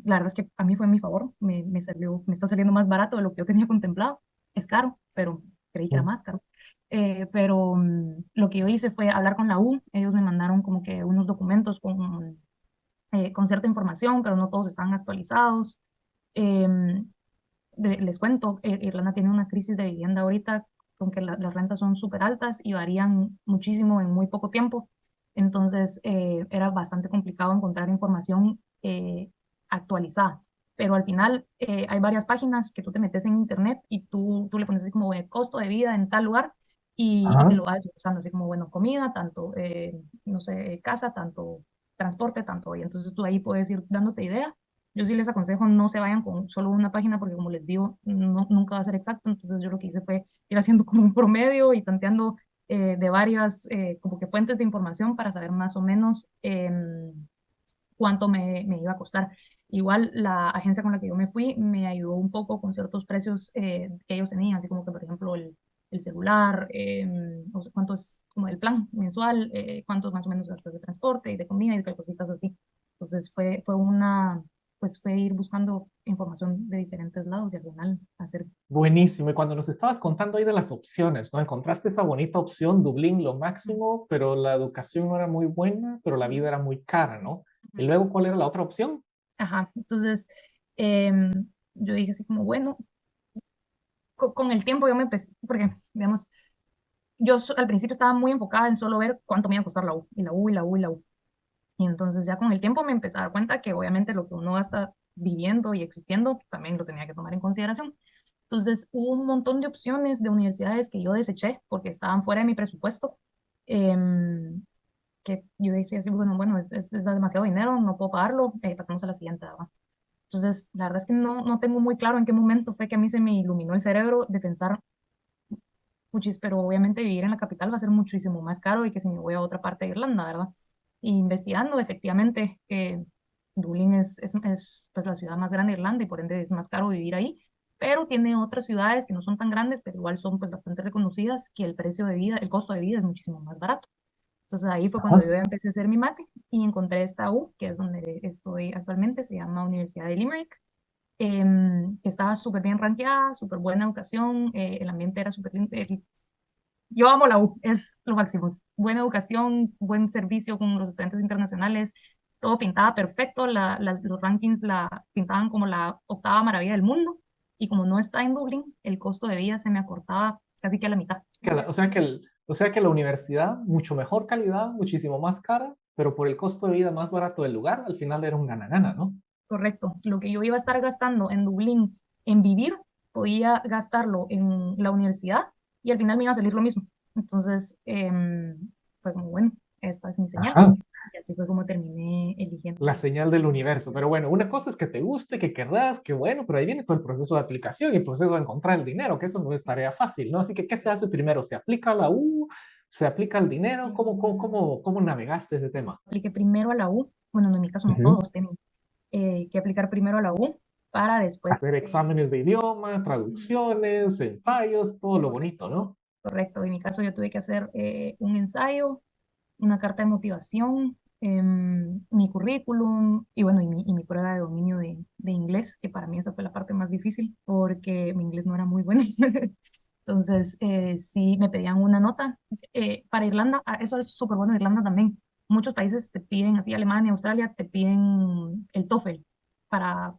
la verdad es que a mí fue a mi favor. Me está saliendo más barato de lo que yo tenía contemplado. Es caro, pero creí que era ujú. más caro. Pero lo que yo hice fue hablar con la U. Ellos me mandaron como que unos documentos con cierta información, pero no todos están actualizados. Em, Les cuento, Irlanda tiene una crisis de vivienda ahorita, con que las rentas son súper altas y varían muchísimo en muy poco tiempo. Entonces, era bastante complicado encontrar información actualizada. Pero al final hay varias páginas que tú te metes en internet y tú le pones así como costo de vida en tal lugar y te Ajá. lo vas usando así como, bueno, comida, tanto, no sé, casa, tanto transporte, tanto. Y entonces tú ahí puedes ir dándote idea. Yo sí les aconsejo no se vayan con solo una página porque como les digo, nunca va a ser exacto. Entonces yo lo que hice fue ir haciendo como un promedio y tanteando de varias como que fuentes de información para saber más o menos cuánto me iba a costar. Igual la agencia con la que yo me fui me ayudó un poco con ciertos precios que ellos tenían, así como que por ejemplo el celular, no sé cuánto es como el plan mensual, cuántos más o menos gastos de transporte y de comida y de cositas así. Entonces pues fue ir buscando información de diferentes lados y al final hacer. Buenísimo. Y cuando nos estabas contando ahí de las opciones, ¿no? Encontraste esa bonita opción, Dublín, lo máximo, pero la educación no era muy buena, pero la vida era muy cara, ¿no? Y luego, ¿cuál era la otra opción? Ajá, entonces yo dije así como, bueno, con el tiempo yo me empecé, porque digamos, al principio estaba muy enfocada en solo ver cuánto me iba a costar la U, y la U, y la U, y la U. Y entonces ya con el tiempo me empecé a dar cuenta que obviamente lo que uno gasta viviendo y existiendo también lo tenía que tomar en consideración. Entonces hubo un montón de opciones de universidades que yo deseché porque estaban fuera de mi presupuesto, que yo decía así, bueno, es demasiado dinero, no puedo pagarlo, pasemos a la siguiente, ¿verdad? Entonces, la verdad es que no tengo muy claro en qué momento fue que a mí se me iluminó el cerebro de pensar, puchis, pero obviamente vivir en la capital va a ser muchísimo más caro y que si me voy a otra parte de Irlanda, ¿verdad? Y investigando, efectivamente, Dublín es pues, la ciudad más grande de Irlanda y por ende es más caro vivir ahí, pero tiene otras ciudades que no son tan grandes, pero igual son pues bastante reconocidas, que el precio de vida, el costo de vida es muchísimo más barato. Entonces ahí fue cuando Ajá. yo ya empecé a hacer mi mate y encontré esta U, que es donde estoy actualmente, se llama Universidad de Limerick, que estaba súper bien rankeada, súper buena educación, el ambiente era súper lindo. Yo amo la U, es lo máximo. Buena educación, buen servicio con los estudiantes internacionales, todo pintaba perfecto, los rankings la pintaban como la octava maravilla del mundo y como no está en Dublín, el costo de vida se me acortaba casi que a la mitad. O sea que la universidad, mucho mejor calidad, muchísimo más cara, pero por el costo de vida más barato del lugar, al final era un gana-gana, ¿no? Correcto, lo que yo iba a estar gastando en Dublín en vivir, podía gastarlo en la universidad y al final me iba a salir lo mismo. Entonces, fue como, bueno, esta es mi señal. Ajá. Y así fue como terminé eligiendo. La señal del universo. Pero bueno, una cosa es que te guste, que querrás, que bueno, pero ahí viene todo el proceso de aplicación y el proceso de encontrar el dinero, que eso no es tarea fácil, ¿no? Así que, ¿qué se hace primero? ¿Se aplica la U? ¿Se aplica el dinero? ¿Cómo navegaste ese tema? Apliqué primero a la U, bueno, no, en mi caso no Ujú. todos tienen que aplicar primero a la U para Hacer después, exámenes de idioma, traducciones, ensayos, todo lo correcto, bonito, ¿no? correcto. En mi caso yo tuve que hacer un ensayo, una carta de motivación, mi currículum y bueno, y mi prueba de dominio de inglés, que para mí esa fue la parte más difícil porque mi inglés no era muy bueno. Entonces, sí me pedían una nota. Para Irlanda, eso es súper bueno en Irlanda también. Muchos países te piden, así Alemania, Australia, te piden el TOEFL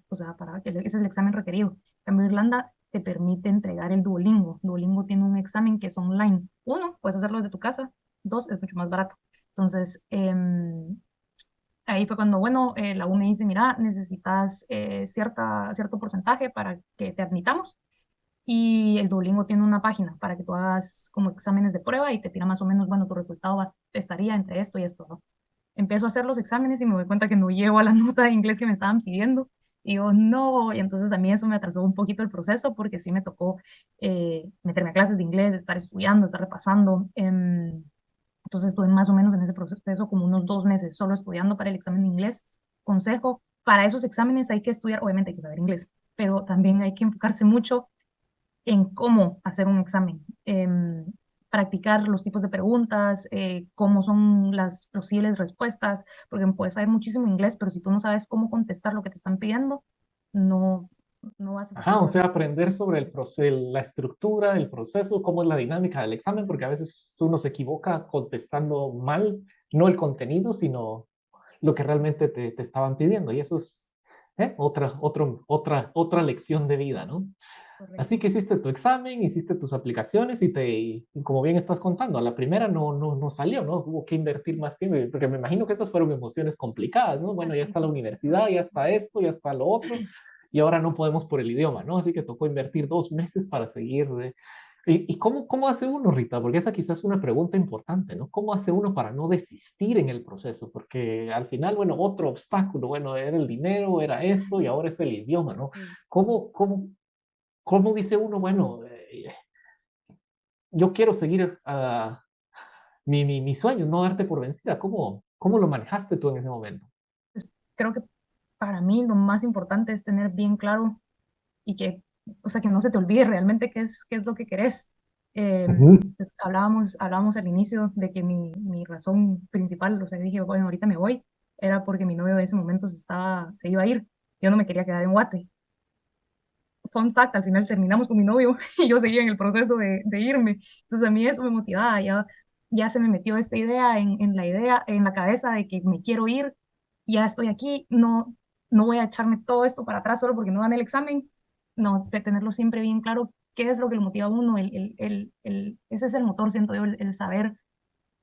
o sea, ese es el examen requerido. En cambio, Irlanda te permite entregar el Duolingo. Duolingo tiene un examen que es online. Uno, puedes hacerlo desde tu casa. Dos, es mucho más barato. Entonces, ahí fue cuando, bueno, la U me dice, mira, necesitas cierto porcentaje para que te admitamos. Y el Duolingo tiene una página para que tú hagas como exámenes de prueba y te tira más o menos, bueno, tu resultado estaría entre esto y esto, ¿no? Empiezo a hacer los exámenes y me doy cuenta que no llego a la nota de inglés que me estaban pidiendo. Y yo, no, y entonces a mí eso me atrasó un poquito el proceso porque sí me tocó meterme a clases de inglés, estar estudiando, estar repasando. Entonces estuve más o menos en ese proceso como unos 2 meses solo estudiando para el examen de inglés. Consejo, para esos exámenes hay que estudiar, obviamente hay que saber inglés, pero también hay que enfocarse mucho en cómo hacer un examen, practicar los tipos de preguntas, cómo son las posibles respuestas, porque puedes saber muchísimo inglés, pero si tú no sabes cómo contestar lo que te están pidiendo, no, no vas a sacar Ajá, o buenas. sea, aprender sobre el proceso, la estructura, el proceso, cómo es la dinámica del examen, porque a veces uno se equivoca contestando mal, no el contenido, sino lo que realmente te estaban pidiendo. Y eso es otra lección de vida, ¿no? Así Correcto. que hiciste tu examen, hiciste tus aplicaciones y como bien estás contando, a la primera no salió, ¿no? Hubo que invertir más tiempo, porque me imagino que estas fueron emociones complicadas, ¿no? Bueno, ya Así, está la por supuesto. universidad, ya está esto, ya está lo otro, y ahora no podemos por el idioma, ¿no? Así que tocó invertir 2 meses para seguir. ¿Y cómo hace uno, Rita? Porque esa quizás es una pregunta importante, ¿no? ¿Cómo hace uno para no desistir en el proceso? Porque al final, bueno, otro obstáculo, bueno, era el dinero, era esto, y ahora es el idioma, ¿no? Sí. ¿Cómo, cómo dice uno, bueno, yo quiero seguir mi sueño, no darte por vencida? ¿Cómo lo manejaste tú en ese momento? Pues, creo que para mí lo más importante es tener bien claro y que, o sea, que no se te olvide realmente qué es lo que querés. Ujú. Pues hablábamos al inicio de que mi razón principal, o sea, dije, bueno, ahorita me voy, era porque mi novio de ese momento se iba a ir. Yo no me quería quedar en Guate. Fun fact, al final terminamos con mi novio y yo seguía en el proceso de irme. Entonces a mí eso me motivaba, ya se me metió esta idea en la cabeza de que me quiero ir, ya estoy aquí, no voy a echarme todo esto para atrás solo porque no dan el examen, no, de tenerlo siempre bien claro qué es lo que lo motiva a uno, ese es el motor, siento yo, el saber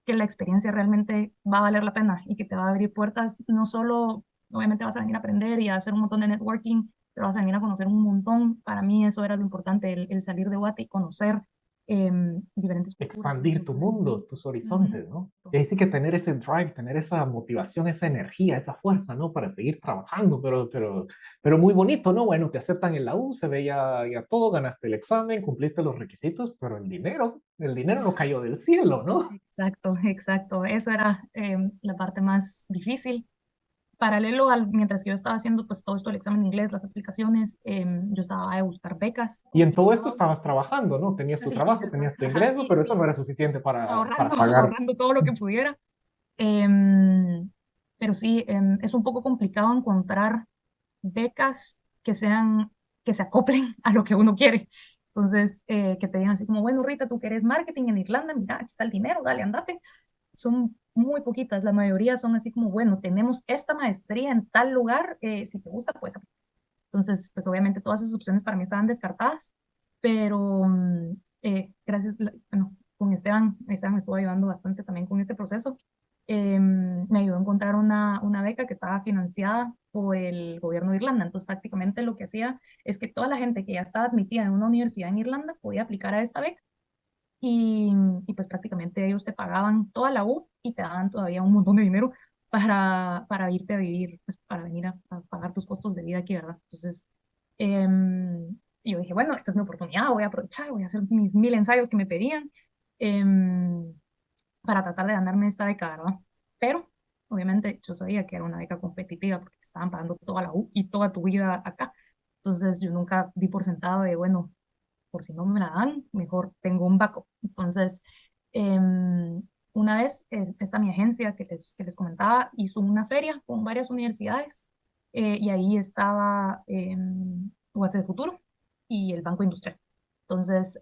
que la experiencia realmente va a valer la pena y que te va a abrir puertas, no solo, obviamente vas a venir a aprender y a hacer un montón de networking, pero vas a venir a conocer un montón. Para mí eso era lo importante, el salir de Guate y conocer diferentes culturas, Expandir tu mundo, tus Ujú. horizontes, ¿no? Y ahí sí que tener ese drive, tener esa motivación, esa energía, esa fuerza, ¿no? Para seguir trabajando, pero muy bonito, ¿no? Bueno, te aceptan en la U, se ve ya todo, ganaste el examen, cumpliste los requisitos, pero el dinero no cayó del cielo, ¿no? Exacto, exacto. Eso era la parte más difícil. Paralelo mientras que yo estaba haciendo pues todo esto, el examen de inglés, las aplicaciones, yo estaba a buscar becas Y en y todo esto estaba estabas trabajando, ¿no? Tenías tu así, y trabajo, tenías tu ajá, ingreso, pero eso no y era suficiente para ahorrando, pagar. ahorrando todo lo que pudiera. Em, pero sí, es un poco complicado encontrar becas que se acoplen a lo que uno quiere. Entonces, que te digan así como, bueno, Rita, tú quieres marketing en Irlanda, mira, aquí está el dinero, dale, andate. Son muy poquitas, la mayoría son así como, bueno, tenemos esta maestría en tal lugar, si te gusta, pues. Entonces, pues obviamente todas esas opciones para mí estaban descartadas, pero gracias, bueno, con Esteban me estuvo ayudando bastante también con este proceso. Me ayudó a encontrar una beca que estaba financiada por el gobierno de Irlanda. Entonces, prácticamente lo que hacía es que toda la gente que ya estaba admitida en una universidad en Irlanda podía aplicar a esta beca y, y pues prácticamente ellos te pagaban toda la U y te daban todavía un montón de dinero para irte a vivir, pues para venir a pagar tus costos de vida aquí, ¿verdad? Entonces, yo dije, bueno, esta es mi oportunidad, voy a aprovechar, voy a hacer mis 1000 ensayos que me pedían em, para tratar de ganarme esta beca, ¿verdad? Pero, obviamente, yo sabía que era una beca competitiva porque te estaban pagando toda la U y toda tu vida acá. Entonces, yo nunca di por sentado de, bueno, por si no me la dan, mejor tengo un backup. Entonces, una vez, esta mi agencia que les comentaba hizo una feria con varias universidades y ahí estaba Guate Futuro y el Banco Industrial. Entonces,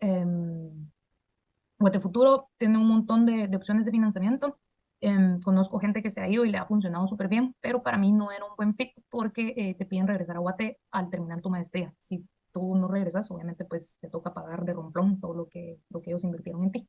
Guate Futuro tiene un montón de opciones de financiamiento. Conozco gente que se ha ido y le ha funcionado súper bien, pero para mí no era un buen fit porque te piden regresar a Guate al terminar tu maestría. Si tú no regresas, obviamente pues te toca pagar de romplón todo lo que ellos invirtieron en ti.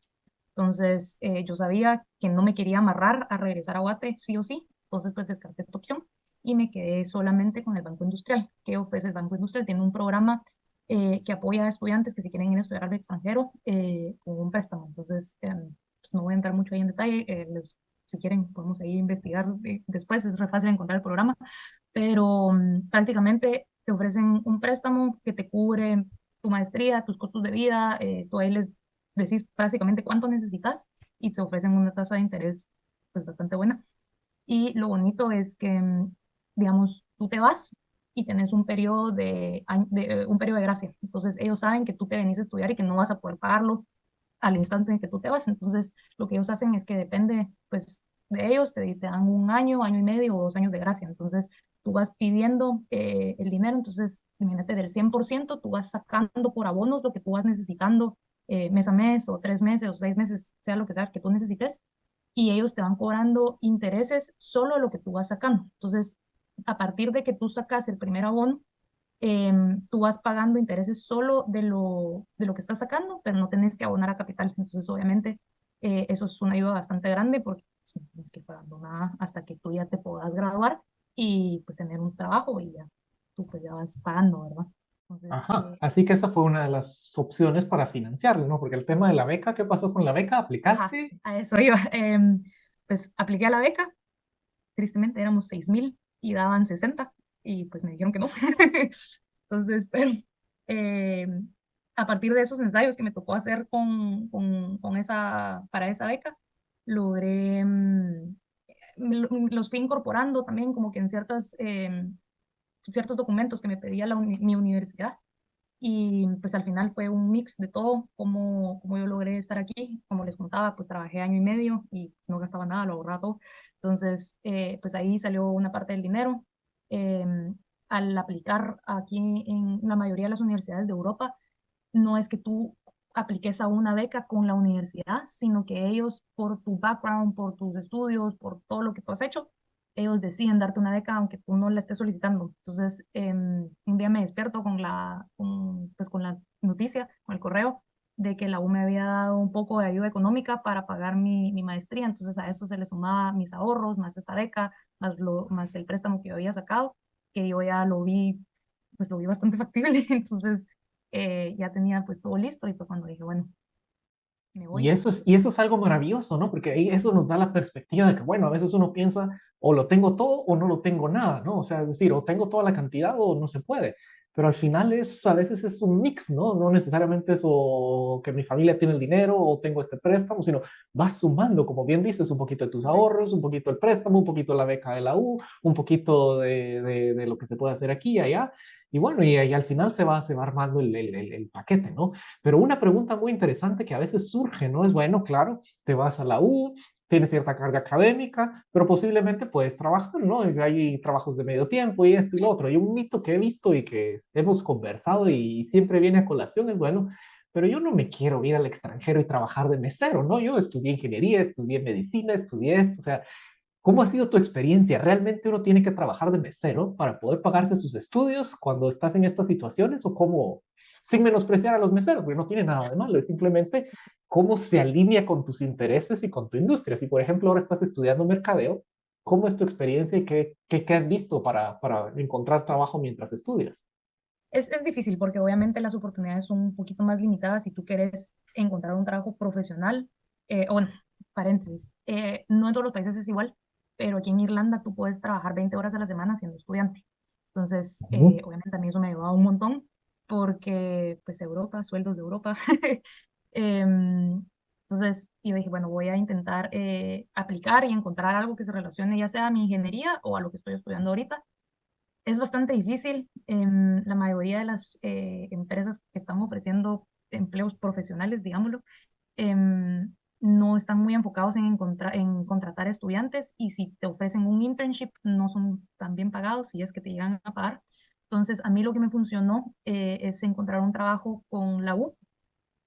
Entonces yo sabía que no me quería amarrar a regresar a Guate sí o sí, entonces pues descarté esta opción y me quedé solamente con el Banco Industrial. ¿Qué ofrece el Banco Industrial? Tiene un programa que apoya a estudiantes que si quieren ir a estudiar al extranjero con un préstamo. Entonces, pues no voy a entrar mucho ahí en detalle. Si quieren, podemos ahí investigar después. Es re fácil encontrar el programa, pero prácticamente te ofrecen un préstamo que te cubre tu maestría, tus costos de vida. Tú ahí les decís básicamente cuánto necesitas y te ofrecen una tasa de interés pues bastante buena. Y lo bonito es que, digamos, tú te vas y tenés un periodo un periodo de gracia. Entonces ellos saben que tú te venís a estudiar y que no vas a poder pagarlo al instante en que tú te vas. Entonces lo que ellos hacen es que depende, pues, de ellos, te dan un año, año y medio o 2 años de gracia. Entonces tú vas pidiendo el dinero. Entonces, imagínate, del 100% tú vas sacando por abonos lo que tú vas necesitando mes a mes o 3 meses o 6 meses, sea lo que sea que tú necesites, y ellos te van cobrando intereses solo lo que tú vas sacando. Entonces, a partir de que tú sacas el primer abono, tú vas pagando intereses solo de lo que estás sacando, pero no tenés que abonar a capital. Entonces, obviamente, eso es una ayuda bastante grande porque pues, no tienes que ir pagando nada hasta que tú ya te puedas graduar y pues tener un trabajo y ya tú pues ya vas pagando, ¿verdad? Entonces, Ajá, así que esa fue una de las opciones para financiarlo, ¿no? Porque el tema de la beca, ¿qué pasó con la beca? ajá, ¿Aplicaste? a eso iba. Pues apliqué a la beca. Tristemente éramos 6,000 y daban 60 y pues me dijeron que no. Entonces, pero eh, a partir de esos ensayos que me tocó hacer para esa beca, logré, los fui incorporando también como que en ciertos documentos que me pedía mi universidad. Y pues al final fue un mix de todo, como yo logré estar aquí. Como les contaba, pues trabajé año y medio y no gastaba nada, lo ahorraba todo. Entonces, pues ahí salió una parte del dinero. Al aplicar aquí en la mayoría de las universidades de Europa, no es que tú apliques a una beca con la universidad, sino que ellos, por tu background, por tus estudios, por todo lo que tú has hecho, ellos deciden darte una beca aunque tú no la estés solicitando. Entonces, un día me despierto pues, con la noticia, con el correo, de que la U me había dado un poco de ayuda económica para pagar mi maestría. Entonces, a eso se le sumaba mis ahorros, más esta beca, más el préstamo que yo había sacado, que yo ya pues lo vi bastante factible. Entonces, ya tenía pues todo listo y fue cuando dije, bueno, me voy. Y eso es algo maravilloso, ¿no? Porque ahí eso nos da la perspectiva de que, bueno, a veces uno piensa o lo tengo todo o no lo tengo nada, ¿no? O sea, es decir, o tengo toda la cantidad o no se puede. Pero al final a veces es un mix, ¿no? No necesariamente es o que mi familia tiene el dinero o tengo este préstamo, sino vas sumando, como bien dices, un poquito de tus Correcto. ahorros, un poquito el préstamo, un poquito la beca de la U, un poquito de lo que se puede hacer aquí y allá. Y bueno, y al final se va armando el paquete, ¿no? Pero una pregunta muy interesante que a veces surge, ¿no? Es bueno, claro, te vas a la U, tienes cierta carga académica, pero posiblemente puedes trabajar, ¿no? Y hay trabajos de medio tiempo y esto y lo otro. Y un mito que he visto y que hemos conversado y siempre viene a colación es, bueno, pero yo no me quiero ir al extranjero y trabajar de mesero, ¿no? Yo estudié ingeniería, estudié medicina, estudié esto, o sea, ¿cómo ha sido tu experiencia? ¿Realmente uno tiene que trabajar de mesero para poder pagarse sus estudios cuando estás en estas situaciones o cómo, sin menospreciar a los meseros, porque no tiene nada de malo, es simplemente cómo se alinea con tus intereses y con tu industria? Si, por ejemplo, ahora estás estudiando mercadeo, ¿cómo es tu experiencia y qué has visto para encontrar trabajo mientras estudias? Es difícil porque obviamente las oportunidades son un poquito más limitadas si tú quieres encontrar un trabajo profesional. O bueno, paréntesis, no en todos los países es igual, pero aquí en Irlanda tú puedes trabajar 20 horas a la semana siendo estudiante. Entonces, Ujú. obviamente a mí eso me ha ayudado un montón porque pues Europa, sueldos de Europa. Entonces yo dije, bueno, voy a intentar aplicar y encontrar algo que se relacione ya sea a mi ingeniería o a lo que estoy estudiando ahorita. Es bastante difícil. La mayoría de las empresas que están ofreciendo empleos profesionales, digámoslo, no están muy enfocados en contratar estudiantes, y si te ofrecen un internship no son tan bien pagados si es que te llegan a pagar. Entonces, a mí lo que me funcionó es encontrar un trabajo con la U.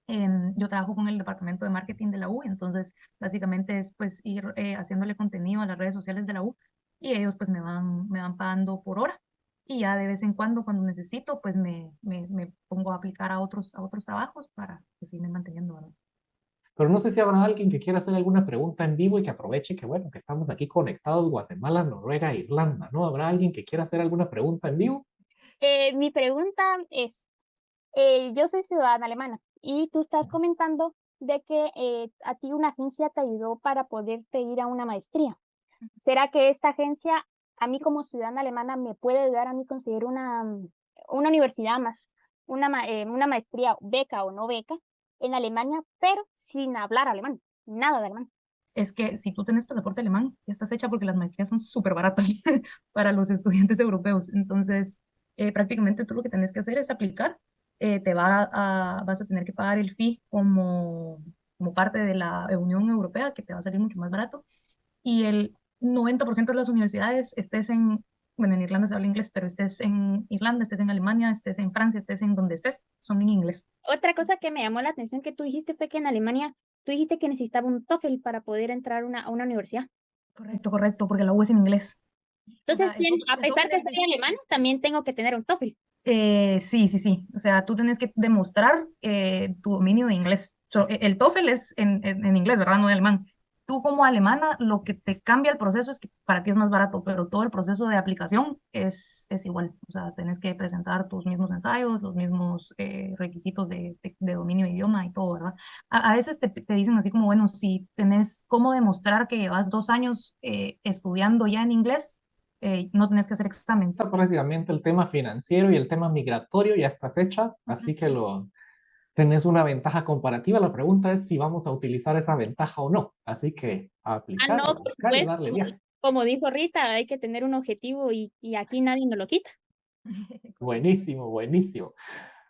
Yo trabajo con el departamento de marketing de la U, entonces básicamente es pues ir haciéndole contenido a las redes sociales de la U, y ellos pues me van pagando por hora, y ya de vez en cuando necesito pues me pongo a aplicar a otros trabajos para pues irme manteniendo, ¿verdad? Pero no sé si habrá alguien que quiera hacer alguna pregunta en vivo y que aproveche que, bueno, que estamos aquí conectados, Guatemala, Noruega, e Irlanda, ¿no? ¿Habrá alguien que quiera hacer alguna pregunta en vivo? Mi pregunta es, Yo soy ciudadana alemana y tú estás comentando de que a ti una agencia te ayudó para poderte ir a una maestría. ¿Será que esta agencia, a mí como ciudadana alemana, me puede ayudar a mí conseguir una universidad más, una maestría, beca o no beca, en Alemania, pero sin hablar alemán, nada de alemán? Es que si tú tienes pasaporte alemán, ya estás hecha porque las maestrías son súper baratas para los estudiantes europeos. Entonces, prácticamente tú lo que tienes que hacer es aplicar. Vas a tener que pagar el fee como parte de la Unión Europea, que te va a salir mucho más barato. Y el 90% de las universidades, bueno, en Irlanda se habla inglés, pero estés en Irlanda, estés en Alemania, estés en Francia, estés en donde estés, son en inglés. Otra cosa que me llamó la atención que tú dijiste fue que en Alemania, tú dijiste que necesitaba un TOEFL para poder entrar a una universidad. Correcto, correcto, porque la U es en inglés. O sea, Entonces, a el pesar TOEFL que es soy alemana, también tengo que tener un TOEFL. Sí, sí, sí. O sea, tú tienes que demostrar tu dominio de inglés. El TOEFL es en inglés, ¿verdad? No en alemán. Tú como alemana, lo que te cambia el proceso es que para ti es más barato, pero todo el proceso de aplicación es igual. O sea, tienes que presentar tus mismos ensayos, los mismos requisitos de dominio de idioma y todo, ¿verdad? A veces te dicen así como, bueno, si tenés cómo demostrar que llevas 2 años estudiando ya en inglés, no tenés que hacer examen. Prácticamente el tema financiero y el tema migratorio ya estás hecha, así que tenés una ventaja comparativa. La pregunta es si vamos a utilizar esa ventaja o no. Así que a Ah, aplicar, a no, por buscar y supuesto. darle viaje. Como dijo Rita, hay que tener un objetivo y aquí nadie nos lo quita. Correcto. Buenísimo, buenísimo.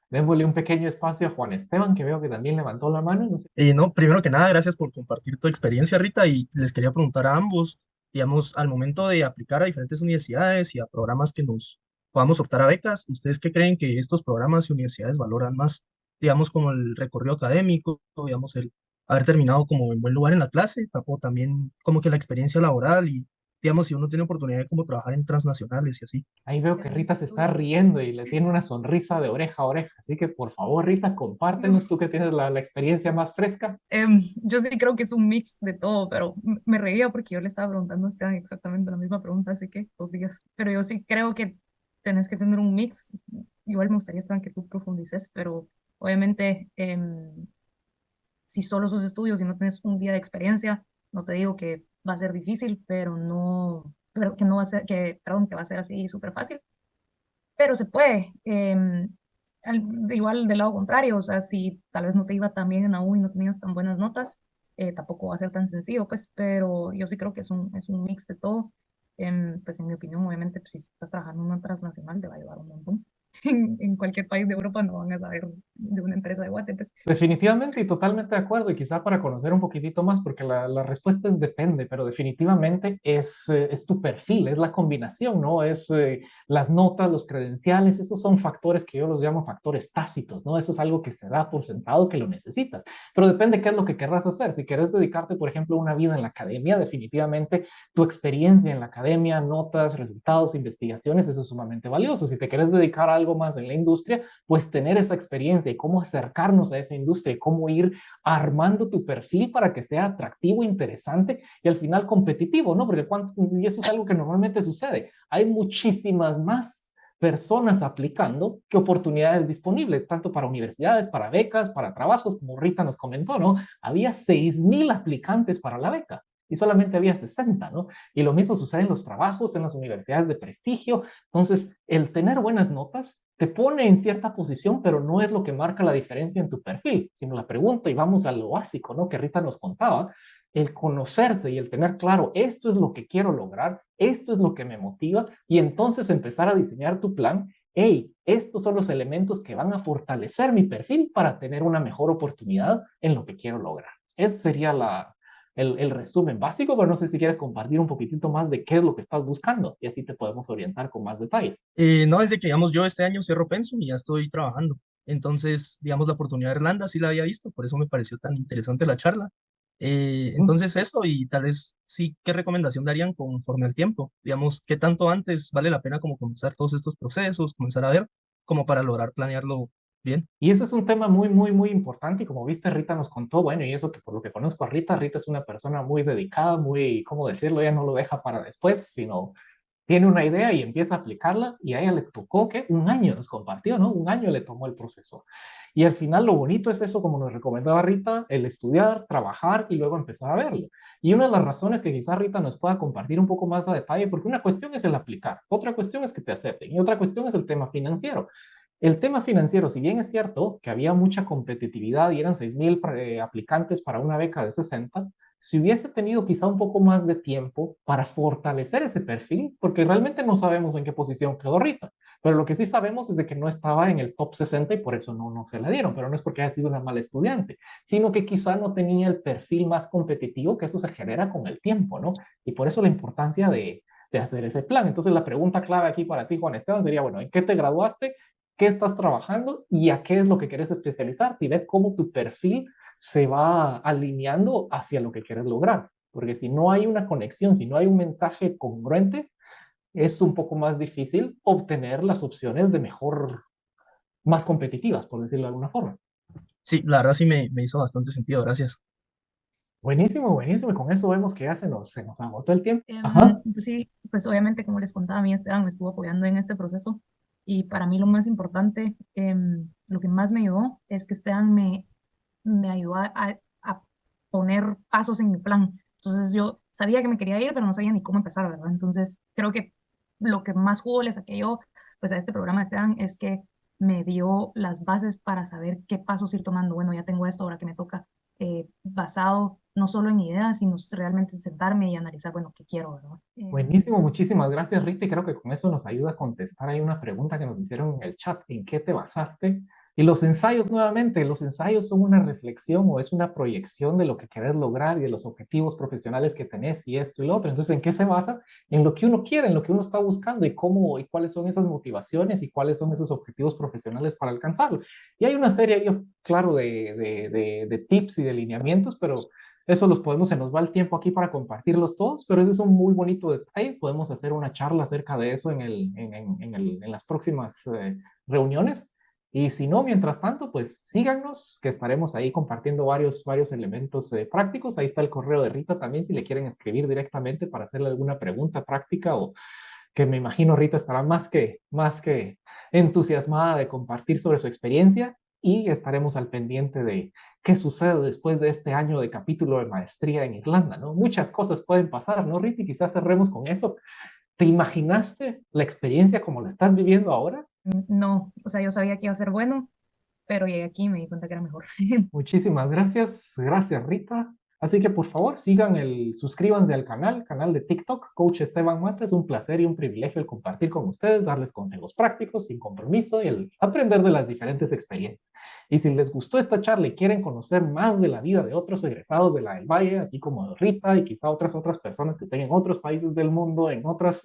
Démosle un pequeño espacio a Juan Esteban, que veo que también levantó la mano. No sé. No, primero que nada, gracias por compartir tu experiencia, Rita, y les quería preguntar a ambos, digamos, al momento de aplicar a diferentes universidades y a programas que nos podamos optar a becas, ¿ustedes qué creen que estos programas y universidades valoran más? Digamos, como el recorrido académico, digamos, el haber terminado como en buen lugar en la clase, o también como que la experiencia laboral y, digamos, si uno tiene oportunidad de como trabajar en transnacionales y así. Ahí veo que Eso Rita es se está tuyo. riendo y le tiene una sonrisa de oreja a oreja. Así que por favor, Rita, compártenos tú que tienes la experiencia más fresca. Yo sí creo que es un mix de todo, pero me reía porque yo le estaba preguntando a Esteban exactamente la misma pregunta hace que 2 días. Pero yo sí creo que tenés que tener un mix. Igual me gustaría, Esteban, que tú profundices, pero obviamente si solo sos estudios y no tienes un día de experiencia, no te digo que va a ser difícil, pero que no va a ser, perdón, que va a ser así súper fácil, pero se puede. Igual del lado contrario, o sea, si tal vez no te iba tan bien en la U y no tenías tan buenas notas, tampoco va a ser tan sencillo, pues, pero yo sí creo que es un mix de todo. Pues en mi opinión, obviamente, pues, si estás trabajando en una transnacional, te va a ayudar un montón. En cualquier país de Europa no van a saber de una empresa de Guate, pues. Definitivamente y totalmente de acuerdo, y quizá para conocer un poquitito más, porque la respuesta es depende, pero definitivamente es tu perfil, es la combinación, ¿no? Es las notas, los credenciales, esos son factores que yo los llamo factores tácitos, ¿no? Eso es algo que se da por sentado que lo necesitas, pero depende qué es lo que querrás hacer. Si querés dedicarte, por ejemplo, a una vida en la academia, definitivamente tu experiencia en la academia, notas, resultados, investigaciones, eso es sumamente valioso. Si te quieres dedicar a algo más en la industria, pues tener esa experiencia y cómo acercarnos a esa industria y cómo ir armando tu perfil para que sea atractivo, interesante y al final competitivo, ¿no? Porque y eso es algo que normalmente sucede. Hay muchísimas más personas aplicando que oportunidades disponibles, tanto para universidades, para becas, para trabajos, como Rita nos comentó, ¿no? Había 6,000 aplicantes para la beca y solamente había 60, ¿no? Y lo mismo sucede en los trabajos, en las universidades de prestigio. Entonces, el tener buenas notas te pone en cierta posición, pero no es lo que marca la diferencia en tu perfil, sino la pregunta, y vamos a lo básico, ¿no? Que Rita nos contaba, el conocerse y el tener claro, esto es lo que quiero lograr, esto es lo que me motiva, y entonces empezar a diseñar tu plan. Hey, estos son los elementos que van a fortalecer mi perfil para tener una mejor oportunidad en lo que quiero lograr. Ese sería el resumen básico, pero no sé si quieres compartir un poquitito más de qué es lo que estás buscando y así te podemos orientar con más detalles. No, desde que, digamos, yo este año cierro Pensum y ya estoy trabajando. Entonces, digamos, la oportunidad de Irlanda sí la había visto, por eso me pareció tan interesante la charla. Entonces, eso, y tal vez sí, ¿qué recomendación darían conforme al tiempo? Digamos, ¿qué tanto antes vale la pena como comenzar todos estos procesos, comenzar a ver, como para lograr planearlo bien? Y ese es un tema muy, muy, muy importante. Y como viste, Rita nos contó, bueno, y eso que por lo que conozco a Rita, Rita es una persona muy dedicada, muy, ¿cómo decirlo? Ella no lo deja para después, sino tiene una idea y empieza a aplicarla y a ella le tocó que un año nos compartió, ¿no? Un año le tomó el proceso. Y al final lo bonito es eso, como nos recomendaba Rita, el estudiar, trabajar y luego empezar a verlo. Y una de las razones que quizás Rita nos pueda compartir un poco más a detalle, porque una cuestión es el aplicar, otra cuestión es que te acepten y otra cuestión es el tema financiero. El tema financiero, si bien es cierto que había mucha competitividad y eran 6,000 aplicantes para una beca de 60, si hubiese tenido quizá un poco más de tiempo para fortalecer ese perfil, porque realmente no sabemos en qué posición quedó Rita, pero lo que sí sabemos es de que no estaba en el top 60 y por eso no se la dieron, pero no es porque haya sido una mala estudiante, sino que quizá no tenía el perfil más competitivo, que eso se genera con el tiempo, ¿no? Y por eso la importancia de hacer ese plan. Entonces la pregunta clave aquí para ti, Juan Esteban, sería, bueno, ¿en qué te graduaste? ¿Qué estás trabajando y a qué es lo que quieres especializarte? Y ver cómo tu perfil se va alineando hacia lo que quieres lograr. Porque si no hay una conexión, si no hay un mensaje congruente, es un poco más difícil obtener las opciones de mejor, más competitivas, por decirlo de alguna forma. Sí, la verdad sí me hizo bastante sentido, gracias. Buenísimo, buenísimo. Y con eso vemos que ya se nos agotó el tiempo. Ajá. Pues sí, pues obviamente, como les contaba, a mí Esteban me estuvo apoyando en este proceso y para mí lo más importante, lo que más me ayudó es que Esteban me ayudó a poner pasos en mi plan. Entonces yo sabía que me quería ir, pero no sabía ni cómo empezar, ¿verdad? Entonces creo que lo que más jugo le saqué yo pues a este programa de Esteban es que me dio las bases para saber qué pasos ir tomando. Bueno, ya tengo esto, ahora que me toca, basado no solo en ideas, sino realmente sentarme y analizar, bueno, qué quiero, ¿verdad? Buenísimo, muchísimas gracias, Rita. Y creo que con eso nos ayuda a contestar ahí una pregunta que nos hicieron en el chat. ¿En qué te basaste? Y los ensayos, nuevamente, los ensayos son una reflexión o es una proyección de lo que querés lograr y de los objetivos profesionales que tenés y esto y lo otro. Entonces, ¿en qué se basa? En lo que uno quiere, en lo que uno está buscando y cómo y cuáles son esas motivaciones y cuáles son esos objetivos profesionales para alcanzarlo. Y hay una serie, yo, claro, de tips y de lineamientos, pero eso los podemos, se nos va el tiempo aquí para compartirlos todos, pero ese es un muy bonito detalle. Podemos hacer una charla acerca de eso en las próximas reuniones. Y si no, mientras tanto, pues síganos, que estaremos ahí compartiendo varios elementos prácticos. Ahí está el correo de Rita también, si le quieren escribir directamente para hacerle alguna pregunta práctica o que me imagino Rita estará más que entusiasmada de compartir sobre su experiencia y estaremos al pendiente de qué sucede después de este año de capítulo de maestría en Irlanda, ¿no? Muchas cosas pueden pasar, ¿no, Rita? Y quizás cerremos con eso. ¿Te imaginaste la experiencia como la estás viviendo ahora? No, o sea, yo sabía que iba a ser bueno, pero llegué aquí y me di cuenta que era mejor. Muchísimas gracias, gracias Rita. Así que por favor suscríbanse al canal de TikTok, Coach Esteban Mata. Es un placer y un privilegio el compartir con ustedes, darles consejos prácticos, sin compromiso y el aprender de las diferentes experiencias. Y si les gustó esta charla y quieren conocer más de la vida de otros egresados de la del Valle, así como de Rita y quizá otras personas que estén en otros países del mundo, en otras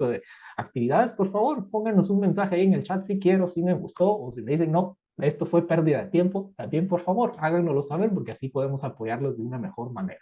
actividades, por favor, pónganos un mensaje ahí en el chat si quiero, si me gustó o si me dicen no, esto fue pérdida de tiempo, también por favor háganoslo saber porque así podemos apoyarlos de una mejor manera.